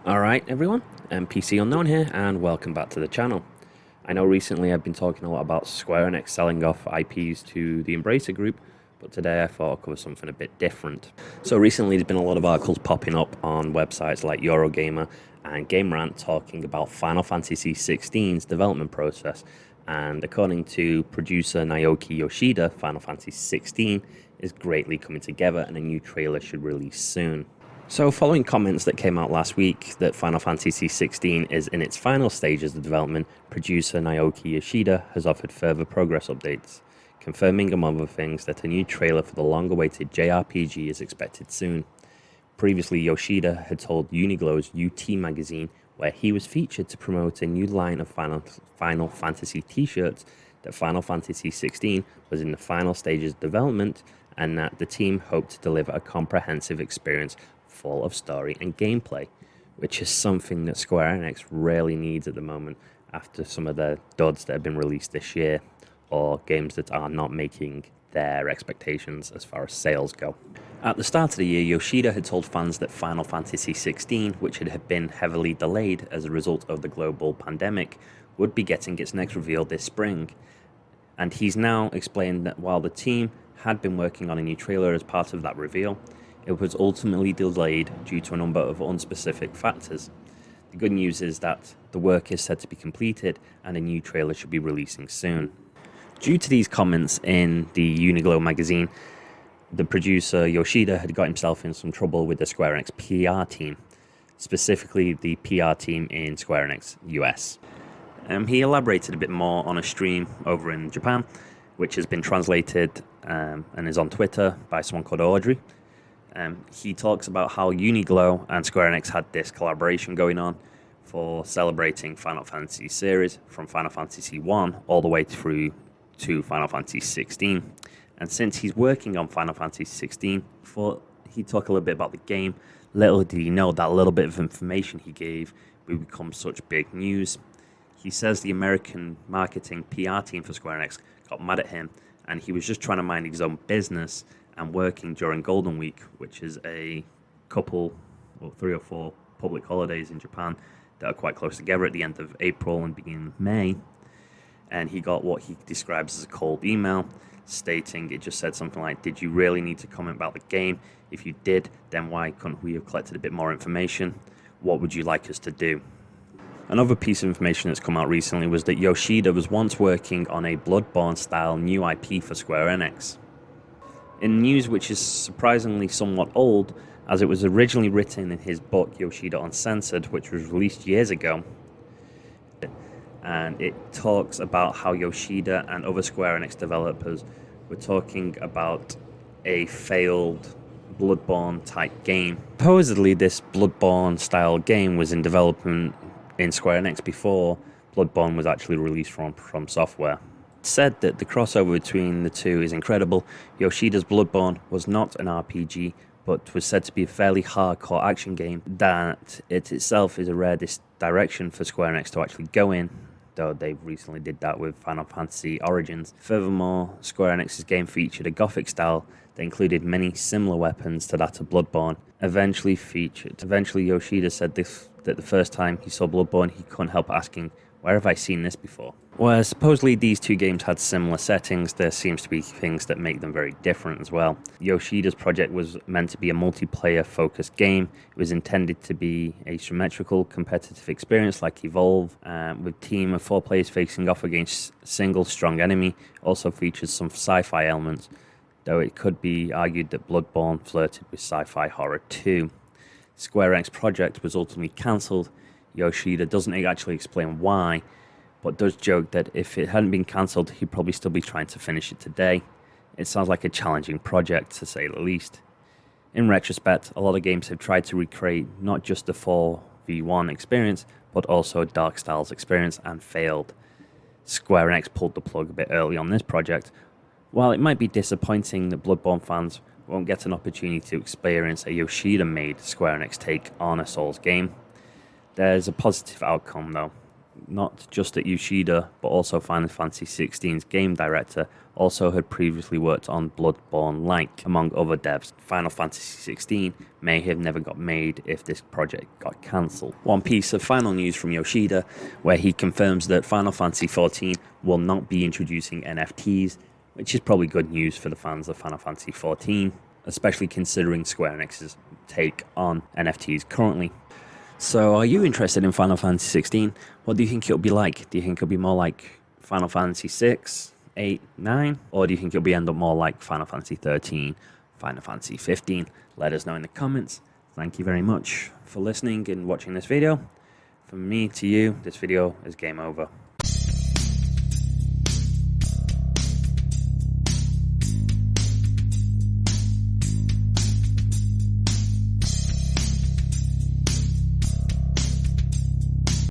Alright everyone, PC Unknown here and welcome back to the channel. I know recently I've been talking a lot about Square Enix selling off IPs to the Embracer Group, but today I thought I'd cover something a bit different. So recently there's been a lot of articles popping up on websites like Eurogamer and Game Rant talking about Final Fantasy XVI's development process, and according to producer Naoki Yoshida, Final Fantasy XVI is greatly coming together and a new trailer should release soon. So following comments that came out last week that Final Fantasy XVI is in its final stages of development, producer Naoki Yoshida has offered further progress updates, confirming among other things that a new trailer for the long-awaited JRPG is expected soon. Previously, Yoshida had told Uniglow's UT magazine, where he was featured to promote a new line of Final Fantasy t-shirts, that Final Fantasy XVI was in the final stages of development and that the team hoped to deliver a comprehensive experience full of story and gameplay, which is something that Square Enix really needs at the moment after some of the duds that have been released this year, or games that are not making their expectations as far as sales go. At the start of the year, Yoshida had told fans that Final Fantasy XVI, which had been heavily delayed as a result of the global pandemic, would be getting its next reveal this spring. And he's now explained that while the team had been working on a new trailer as part of that reveal, it was ultimately delayed due to a number of unspecific factors. The good news is that the work is said to be completed and a new trailer should be releasing soon. Due to these comments in the Uniglow magazine, the producer Yoshida had got himself in some trouble with the Square Enix PR team, specifically the PR team in Square Enix US. He elaborated a bit more on a stream over in Japan, which has been translated and is on Twitter by someone called Audrey. He talks about how Uniglow and Square Enix had this collaboration going on for celebrating Final Fantasy series from Final Fantasy 1 all the way through to Final Fantasy 16. And since he's working on Final Fantasy 16, thought he'd talk a little bit about the game. Little did he know that little bit of information he gave would become such big news. He says the American marketing PR team for Square Enix got mad at him and he was just trying to mind his own business and working during Golden Week, which is a couple or 3 or 4 public holidays in Japan that are quite close together at the end of April and beginning of May. And he got what he describes as a cold email stating, it just said something like, "Did you really need to comment about the game? If you did, then why couldn't we have collected a bit more information? What would you like us to do?" Another piece of information that's come out recently was that Yoshida was once working on a Bloodborne-style new IP for Square Enix. In news which is surprisingly somewhat old, as it was originally written in his book Yoshida Uncensored, which was released years ago, and it talks about how Yoshida and other Square Enix developers were talking about a failed Bloodborne type game. Supposedly this Bloodborne style game was in development in Square Enix before Bloodborne was actually released from software. Said that the crossover between the two is incredible. Yoshida's Bloodborne was not an RPG, but was said to be a fairly hardcore action game, that it itself is a rare direction for Square Enix to actually go in, though they recently did that with Final Fantasy Origins. Furthermore, Square Enix's game featured a gothic style that included many similar weapons to that of Bloodborne. Eventually Yoshida said that the first time he saw Bloodborne, he couldn't help asking, "Where have I seen this before?" Whereas supposedly these two games had similar settings, there seems to be things that make them very different as well. Yoshida's project was meant to be a multiplayer-focused game. It was intended to be a symmetrical, competitive experience like Evolve, with a team of 4 players facing off against a single strong enemy. Also features some sci-fi elements, though it could be argued that Bloodborne flirted with sci-fi horror too. Square Enix project was ultimately cancelled. Yoshida doesn't actually explain why, but does joke that if it hadn't been cancelled, he'd probably still be trying to finish it today. It sounds like a challenging project, to say the least. In retrospect, a lot of games have tried to recreate not just the 4v1 experience, but also a Dark Styles experience and failed. Square Enix pulled the plug a bit early on this project. While it might be disappointing that Bloodborne fans won't get an opportunity to experience a Yoshida-made Square Enix take on a Souls game, there's a positive outcome though. not just at Yoshida, but also Final Fantasy XVI's game director, also had previously worked on Bloodborne-like, among other devs. Final Fantasy XVI may have never got made if this project got cancelled. One piece of final news from Yoshida, where he confirms that Final Fantasy XIV will not be introducing NFTs, which is probably good news for the fans of Final Fantasy XIV, especially considering Square Enix's take on NFTs currently. So, are you interested in Final Fantasy XVI? What do you think it'll be like? Do you think it'll be more like Final Fantasy VI, 8, 9? Or do you think it'll end up more like Final Fantasy 13, Final Fantasy 15? Let us know in the comments. Thank you very much for listening and watching this video. From me to you, this video is game over.